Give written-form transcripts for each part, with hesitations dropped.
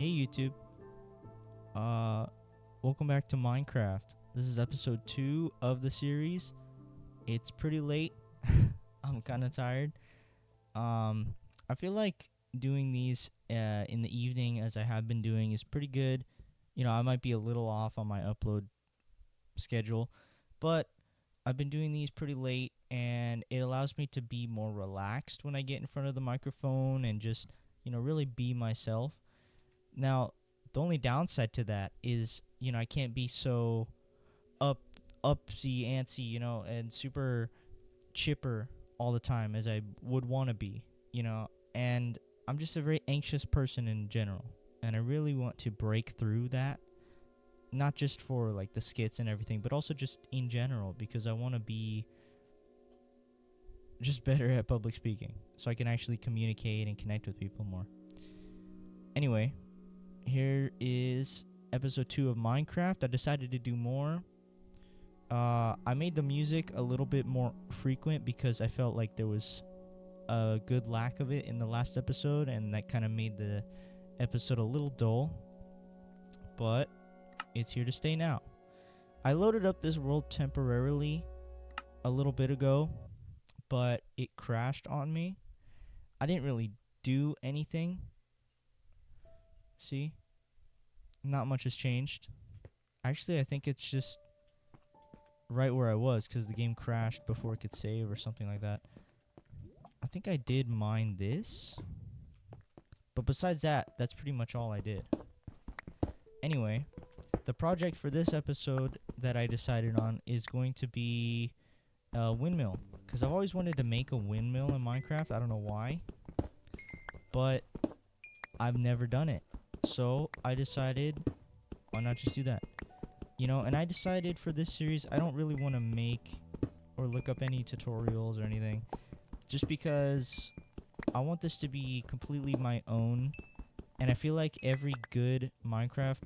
Hey YouTube. Uh Welcome back to Minecraft. This is episode 2 of the series. It's pretty late. I'm kind of tired. I feel like doing these in the evening as I have been doing is pretty good. You know, I might be a little off on my upload schedule, but I've been doing these pretty late and it allows me to be more relaxed when I get in front of the microphone and just, really be myself. Now, the only downside to that is, I can't be so up upsy antsy, and super chipper all the time as I would want to be, and I'm just a very anxious person in general, and I really want to break through that, not just for like the skits and everything, but also just in general because I want to be just better at public speaking so I can actually communicate and connect with people more. Anyway, here is episode 2 of Minecraft. I decided to do more. I made the music a little bit more frequent because I felt like there was a good lack of it in the last episode, and that kind of made the episode a little dull. But it's here to stay now. I loaded up this world temporarily a little bit ago, but it crashed on me. I didn't really do anything. See? Not much has changed. Actually, I think it's just right where I was because the game crashed before it could save or something like that. I think I did mine this. But besides that, that's pretty much all I did. Anyway, the project for this episode that I decided on is going to be a windmill. Because I've always wanted to make a windmill in Minecraft. I don't know why. But I've never done it. So I decided, why not just do that? And I decided for this series, I don't really want to make or look up any tutorials or anything. Just because I want this to be completely my own. And I feel like every good Minecraft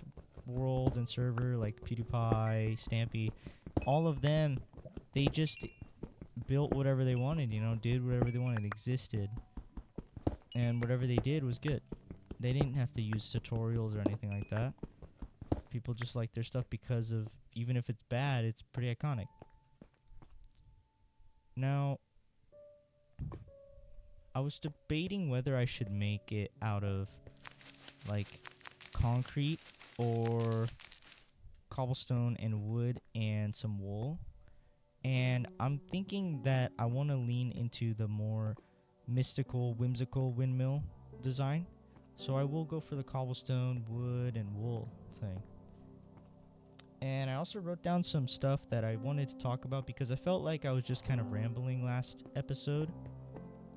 world and server, like PewDiePie, Stampy, all of them, they just built whatever they wanted, did whatever they wanted, existed. And whatever they did was good. They didn't have to use tutorials or anything like that. People just like their stuff because of, even if it's bad, it's pretty iconic. Now, I was debating whether I should make it out of like concrete or cobblestone and wood and some wool. And I'm thinking that I want to lean into the more mystical, whimsical windmill design. So I will go for the cobblestone, wood, and wool thing. And I also wrote down some stuff that I wanted to talk about because I felt like I was just kind of rambling last episode.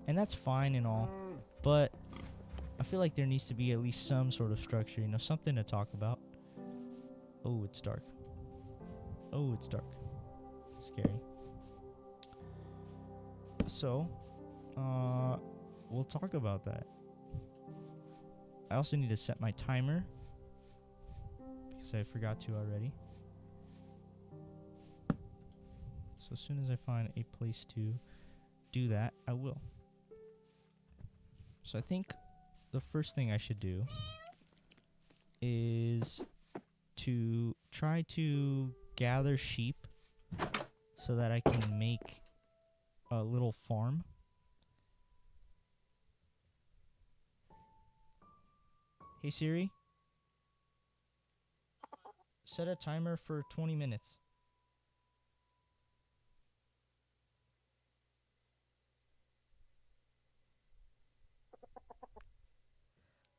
And that's fine and all. But I feel like there needs to be at least some sort of structure, something to talk about. Oh, it's dark. Oh, it's dark. Scary. So, we'll talk about that. I also need to set my timer because I forgot to already. So as soon as I find a place to do that, I will. So I think the first thing I should do is to try to gather sheep so that I can make a little farm. Hey Siri, set a timer for 20 minutes.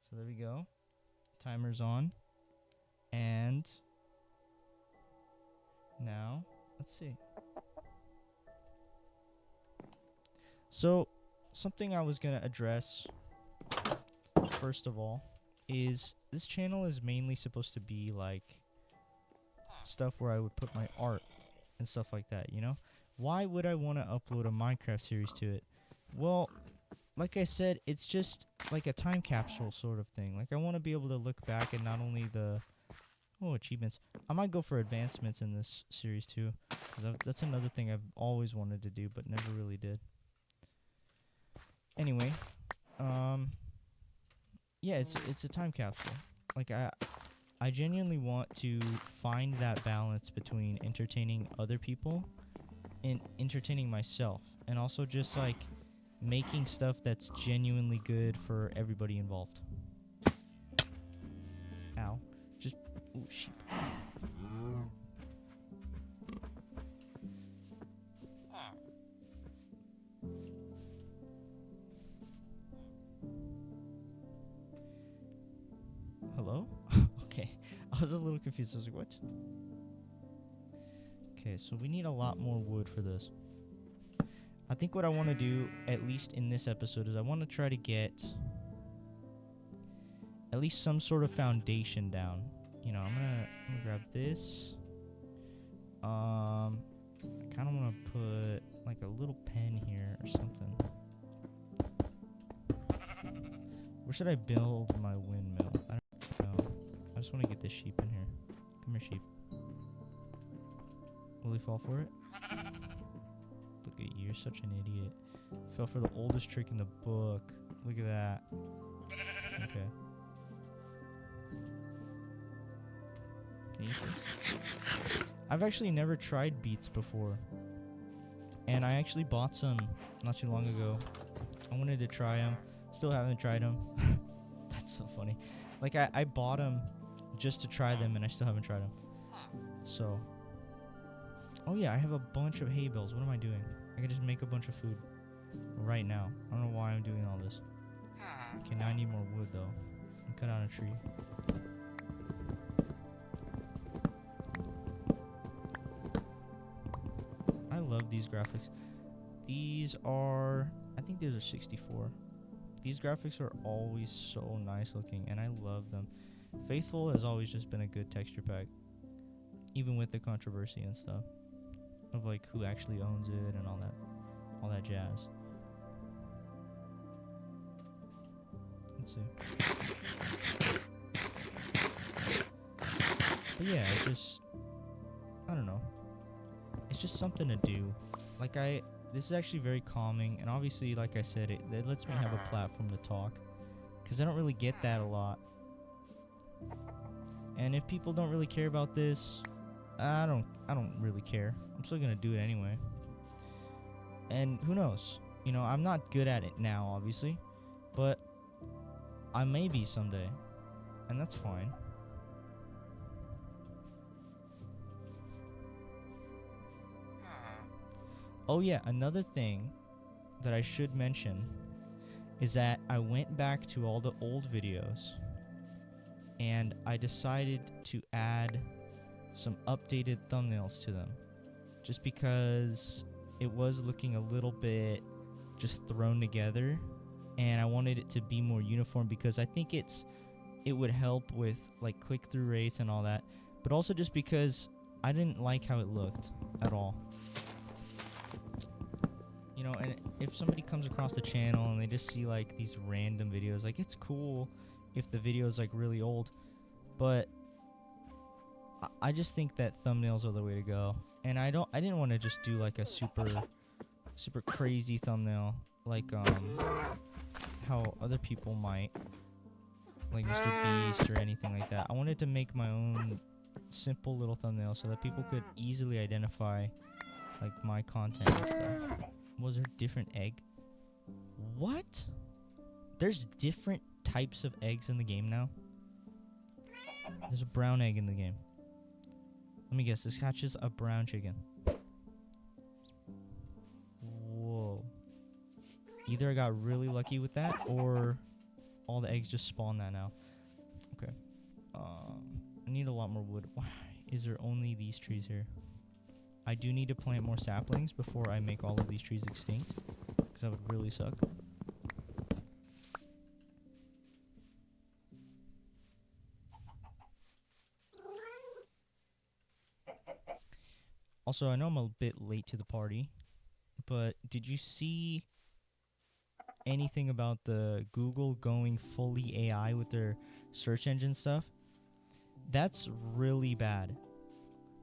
So there we go. Timer's on. And now, let's see. So, something I was going to address, first of all, is this channel is mainly supposed to be like stuff where I would put my art and stuff like that, Why would I want to upload a Minecraft series to it? Well, like I said, it's just like a time capsule sort of thing. Like I want to be able to look back at not only the achievements. I might go for advancements in this series too. That's another thing I've always wanted to do but never really did. Anyway, yeah, it's a time capsule. Like I genuinely want to find that balance between entertaining other people and entertaining myself, and also just like making stuff that's genuinely good for everybody involved. Ow. Just ooh, sheep. Hello? Okay. I was a little confused. I was like, what? Okay, so we need a lot more wood for this. I think what I want to do, at least in this episode, is I want to try to get at least some sort of foundation down. You know, I'm gonna grab this. I kind of want to put like a little pen here or something. Where should I build my windmill? I don't know. I just want to get this sheep in here. Come here, sheep. Will he fall for it? Look at you, you're such an idiot. Fell for the oldest trick in the book. Look at that. Okay. Can you eat this? I've actually never tried beets before. And I actually bought some not too long ago. I wanted to try them. Still haven't tried them. That's so funny. Like, I bought them just to try them, and I still haven't tried them. So. Oh yeah, I have a bunch of hay bales. What am I doing? I can just make a bunch of food right now. I don't know why I'm doing all this. Okay, now I need more wood, though. I'm cut down a tree. I love these graphics. These are... I think these are 64. These graphics are always so nice looking, and I love them. Faithful has always just been a good texture pack, even with the controversy and stuff of like who actually owns it and all that jazz. Let's see. But yeah, it's just, I don't know. It's just something to do. Like this is actually very calming, and obviously, like I said, it lets me have a platform to talk, because I don't really get that a lot. And if people don't really care about this, I don't really care. I'm still gonna do it anyway. And who knows? You know, I'm not good at it now, obviously, but I may be someday, and that's fine. Oh yeah, another thing that I should mention is that I went back to all the old videos and I decided to add some updated thumbnails to them, just because it was looking a little bit just thrown together, and I wanted it to be more uniform, because I think it would help with like click-through rates and all that, but also just because I didn't like how it looked at all. You know, and if somebody comes across the channel and they just see like these random videos, like, it's cool if the video is like really old, but I just think that thumbnails are the way to go. And I didn't want to just do like a super crazy thumbnail like how other people might, like Mr. Beast or anything like that. I wanted to make my own simple little thumbnail so that people could easily identify like my content and stuff. Was there a different egg? What? There's different types of eggs in the game now? There's a brown egg in the game. Let me guess, this hatches a brown chicken. Whoa. Either I got really lucky with that, or all the eggs just spawn that now. Okay. I need a lot more wood. Why is there only these trees here? I do need to plant more saplings before I make all of these trees extinct, because that would really suck. Also, I know I'm a bit late to the party, but did you see anything about the Google going fully AI with their search engine stuff? That's really bad,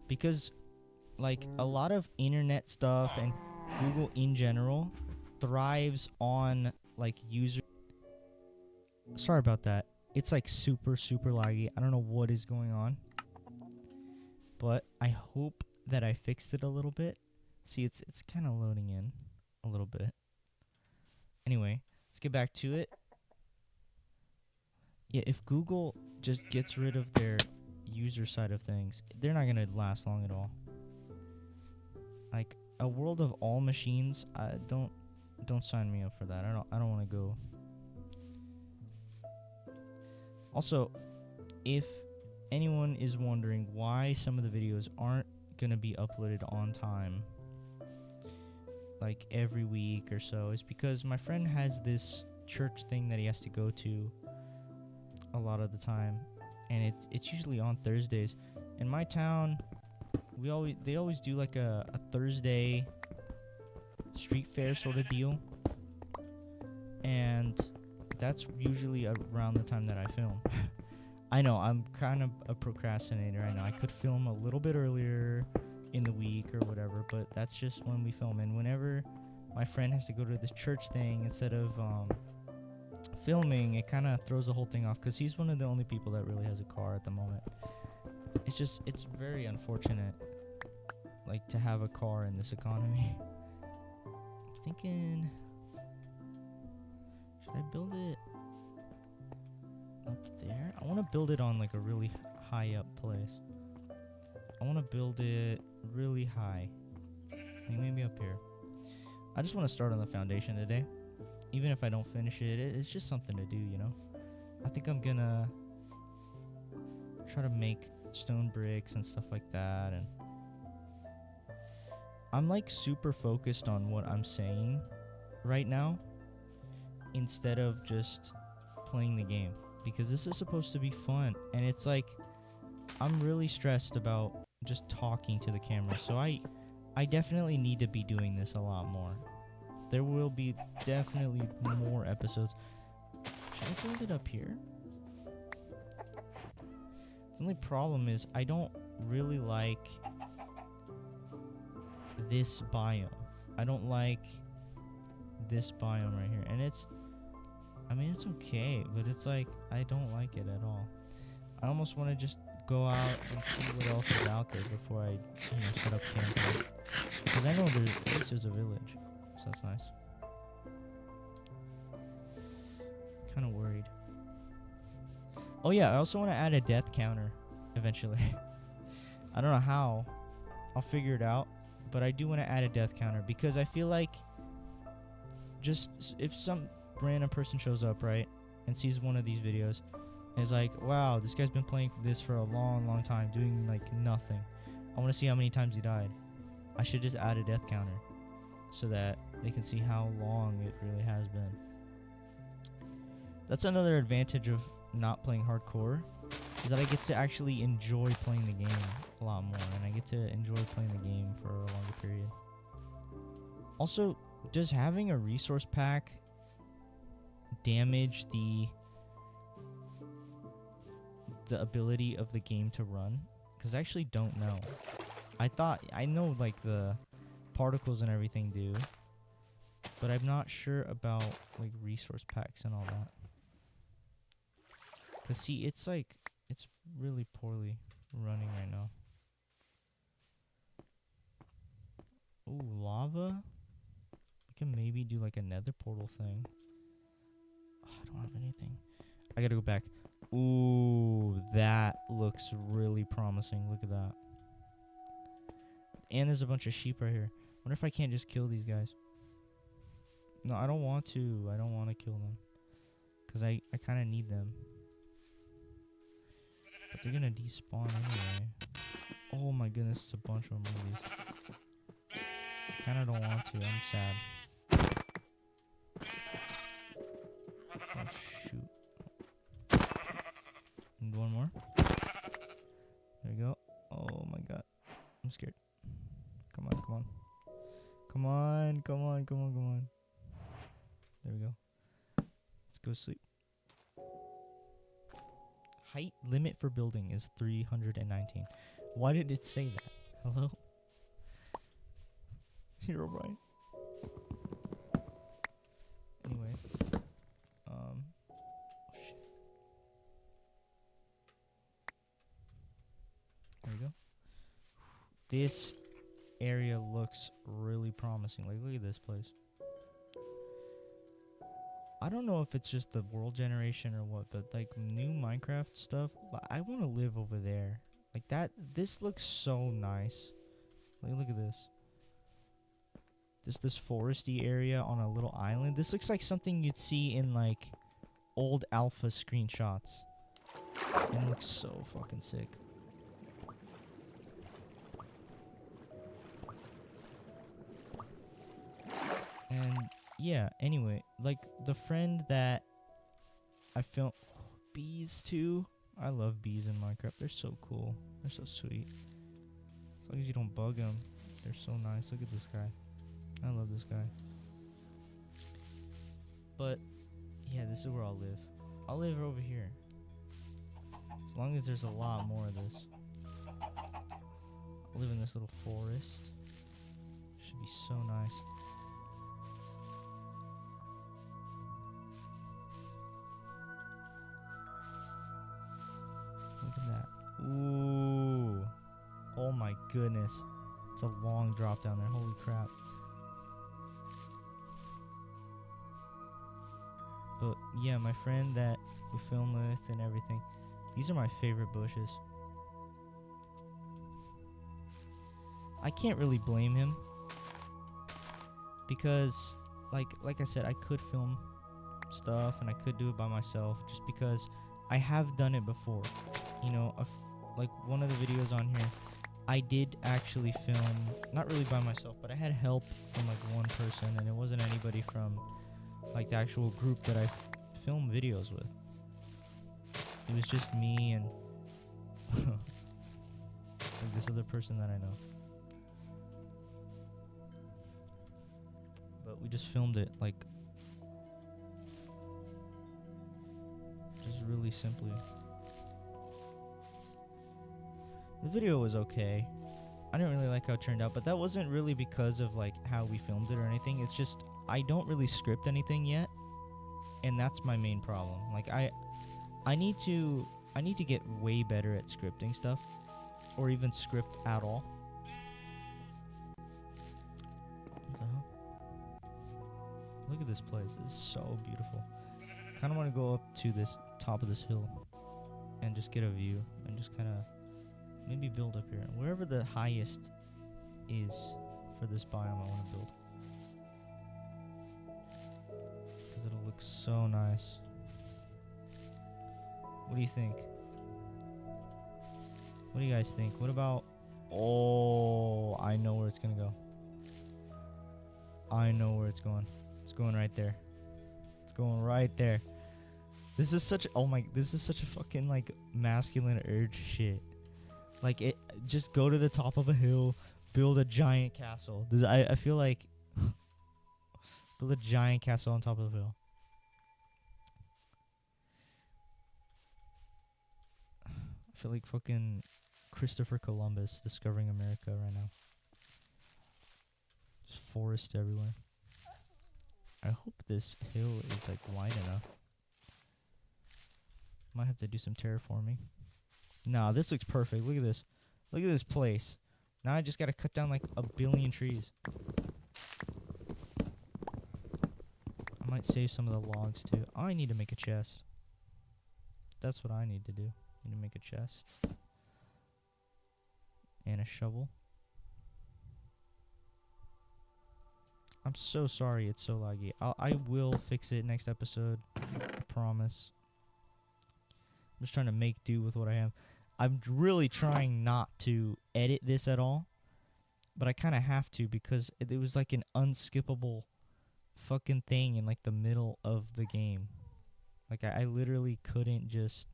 because like a lot of internet stuff and Google in general thrives on like user. Sorry about that. It's like super, super laggy. I don't know what is going on. But I hope that I fixed it a little bit. See, it's kind of loading in a little bit. Anyway, let's get back to it. Yeah, if Google just gets rid of their user side of things, they're not going to last long at all. Like a world of all machines, don't sign me up for that. I don't want to go. Also, if anyone is wondering why some of the videos aren't going to be uploaded on time, like every week or so, is because my friend has this church thing that he has to go to a lot of the time, and it's usually on Thursdays. In my town, they always do like a Thursday street fair sort of deal, and that's usually around the time that I film. I know I'm kind of a procrastinator. I know I could film a little bit earlier in the week or whatever, but that's just when we film. And whenever my friend has to go to this church thing instead of filming, it kind of throws the whole thing off, because he's one of the only people that really has a car at the moment. It's very unfortunate, like, to have a car in this economy. I'm thinking, should I build it up there? I want to build it on like a really high up place. I want to build it really high. Like maybe up here. I just want to start on the foundation today. Even if I don't finish it, it's just something to do, you know? I think I'm gonna try to make stone bricks and stuff like that, and I'm like super focused on what I'm saying right now instead of just playing the game, because this is supposed to be fun, and it's like I'm really stressed about just talking to the camera. So I definitely need to be doing this a lot more. There will be definitely more episodes. Should I build it up here? The only problem is I don't really like this biome. I don't like this biome right here. And it's okay, but it's like I don't like it at all. I almost want to just go out and see what else is out there before I, set up camp. Because I know this is a village, so that's nice. Kind of worried. Oh yeah, I also want to add a death counter eventually. I don't know how. I'll figure it out. But I do want to add a death counter, because I feel like just if some random person shows up, right, and sees one of these videos and is like, wow, this guy's been playing this for a long, long time, doing like nothing. I want to see how many times he died. I should just add a death counter so that they can see how long it really has been. That's another advantage of not playing hardcore, is that I get to actually enjoy playing the game a lot more, and I get to enjoy playing the game for a longer period. Also, does having a resource pack damage the ability of the game to run? Because I actually don't know. I know like the particles and everything do, but I'm not sure about like resource packs and all that. Cause see, it's really poorly running right now. Ooh, lava? We can maybe do like a nether portal thing. Oh, I don't have anything. I gotta go back. Ooh, that looks really promising. Look at that. And there's a bunch of sheep right here. Wonder if I can't just kill these guys. No, I don't want to. I don't want to kill them. Because I kind of need them. But they're going to despawn anyway. Oh my goodness, it's a bunch of them. I kind of don't want to. I'm sad. Oh, shoot. Need one more. There we go. Oh my god. I'm scared. Come on, come on. Come on, come on, come on, come on. There we go. Let's go sleep. Height limit for building is 319. Why did it say that? Hello? Hero Brian. Anyway. Oh shit. this area looks really promising. Like, look at this place. I don't know if it's just the world generation or what, but like new Minecraft stuff, I want to live over there. Like that, this looks so nice. Like, look at this. This foresty area on a little island. This looks like something you'd see in like old alpha screenshots. And it looks so fucking sick. And yeah, anyway, like the friend that I filmed bees too. I love bees in Minecraft. They're so cool. They're so sweet. As long as you don't bug them, they're so nice. Look at this guy. I love this guy. But yeah, this is where I'll live. I'll live over here. As long as there's a lot more of this. I'll live in this little forest. Should be so nice. Look at that. Ooh. Oh my goodness. It's a long drop down there. Holy crap. But yeah, my friend that we film with and everything, these are my favorite bushes. I can't really blame him because like I said, I could film stuff and I could do it by myself just because I have done it before. You know, like one of the videos on here, I did actually film, not really by myself, but I had help from like one person, and it wasn't anybody from like the actual group that I film videos with. It was just me and like this other person that I know. But we just filmed it like just really simply. The video was okay. I didn't really like how it turned out, but that wasn't really because of like how we filmed it or anything. It's just I don't really script anything yet, and that's my main problem. Like I need to get way better at scripting stuff, or even script at all. What the hell? Look at this place. This is so beautiful. Kind of want to go up to this top of this hill and just get a view and just kind of maybe build up here. Wherever the highest is for this biome, I want to build. Because it'll look so nice. What do you think? What do you guys think? What about... Oh, I know where it's going to go. I know where it's going. It's going right there. It's going right there. This is such... Oh my... This is such a fucking, like, masculine urge shit. Like, it, just go to the top of a hill, build a giant castle. I feel like build a giant castle on top of a hill. I feel like fucking Christopher Columbus discovering America right now. Just forest everywhere. I hope this hill is like wide enough. Might have to do some terraforming. Nah, this looks perfect. Look at this. Look at this place. Now I just gotta cut down like a billion trees. I might save some of the logs too. I need to make a chest. That's what I need to do. I need to make a chest. And a shovel. I'm so sorry it's so laggy. I will fix it next episode. I promise. I'm just trying to make do with what I have. I'm really trying not to edit this at all, but I kind of have to because it was like an unskippable fucking thing in like the middle of the game. Like I literally couldn't just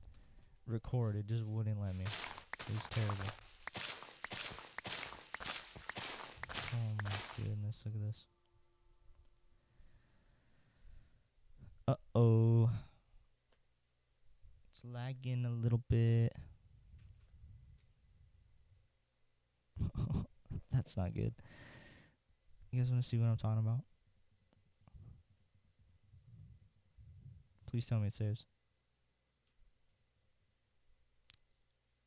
record. It just wouldn't let me. It was terrible. Oh my goodness, look at this. Uh-oh. It's lagging a little bit. That's not good. You guys want to see what I'm talking about? Please tell me it saves.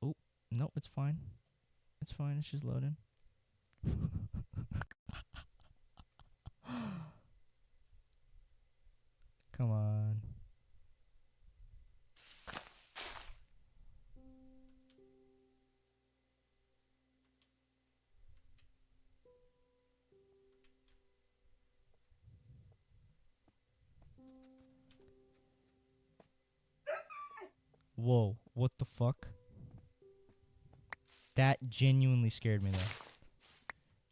Oh, nope, it's fine. It's fine, it's just loading. Come on. Whoa, what the fuck? That genuinely scared me though.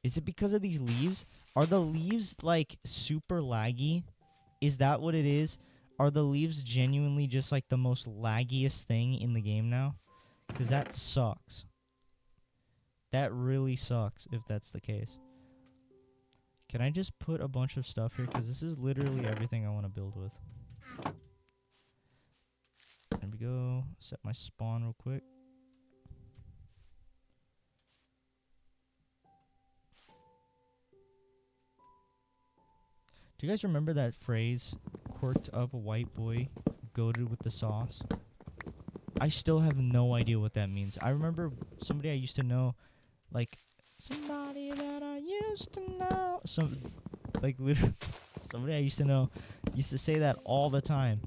Is it because of these leaves? Are the leaves like super laggy? Is that what it is? Are the leaves genuinely just like the most laggiest thing in the game now? Because that sucks. That really sucks if that's the case. Can I just put a bunch of stuff here? Because this is literally everything I want to build with. There we go. Set my spawn real quick. Do you guys remember that phrase, quirked up white boy goated with the sauce? I still have no idea what that means. I remember somebody I used to know, like, somebody that I used to know. Literally, somebody I used to know used to say that all the time.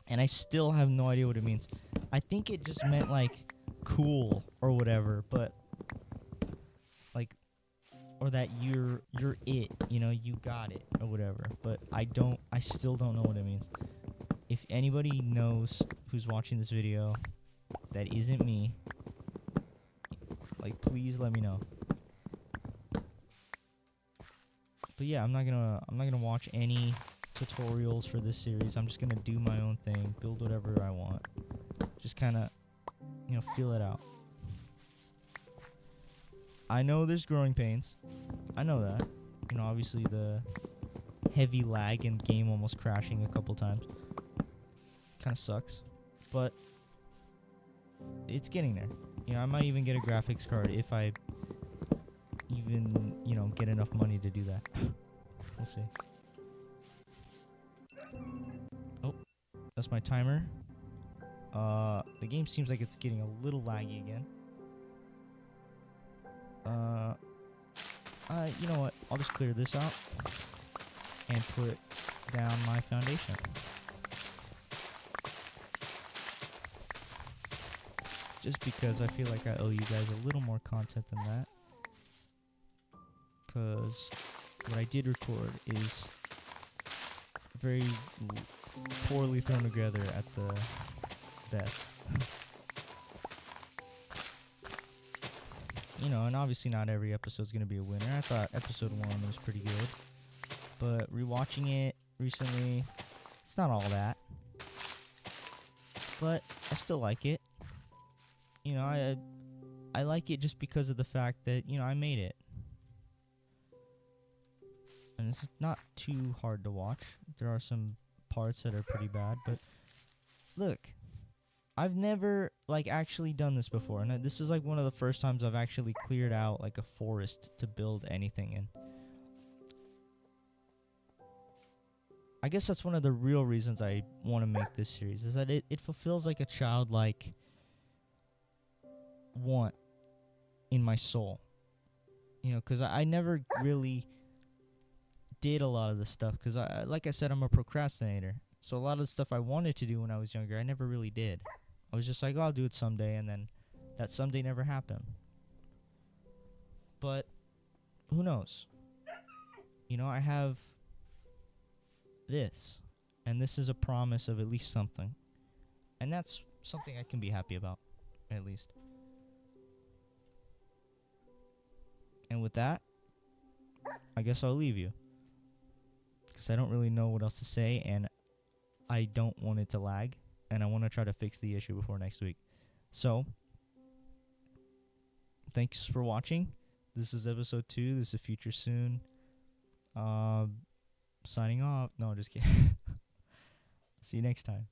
And I still have no idea what it means. I think it just meant, like, cool or whatever, but, like, or that you're it, you know, you got it or whatever. But I still don't know what it means. If anybody knows who's watching this video that isn't me, like, please let me know. But yeah, I'm not gonna watch any tutorials for this series. I'm just gonna do my own thing, build whatever I want. Just kind of, you know, feel it out. I know there's growing pains. I know that. You know, obviously the heavy lag and game almost crashing a couple times kind of sucks, but it's getting there. You know, I might even get a graphics card if I even, you know, get enough money to do that. We'll see. Oh, that's my timer. The game seems like it's getting a little laggy again. You know what? I'll just clear this out and put down my foundation. Just because I feel like I owe you guys a little more content than that. Because what I did record is very poorly thrown together at the best. You know, and obviously not every episode's going to be a winner. I thought episode 1 was pretty good. But rewatching it recently, it's not all that. But I still like it. You know, I like it just because of the fact that, you know, I made it. And it's not too hard to watch. There are some parts that are pretty bad, but look, I've never, like, actually done this before, and this is, like, one of the first times I've actually cleared out, like, a forest to build anything in. I guess that's one of the real reasons I want to make this series, is that it fulfills, like, a childlike want in my soul. You know, because I never really did a lot of this stuff, because, like I said, I'm a procrastinator. So a lot of the stuff I wanted to do when I was younger, I never really did. I was just like, oh, I'll do it someday, and then that someday never happened. But who knows? You know, I have this, and this is a promise of at least something. And that's something I can be happy about, at least. And with that, I guess I'll leave you. Because I don't really know what else to say, and I don't want it to lag, and I want to try to fix the issue before next week. So, thanks for watching. This is episode 2. This is Future Soon. Signing off. No, just kidding. See you next time.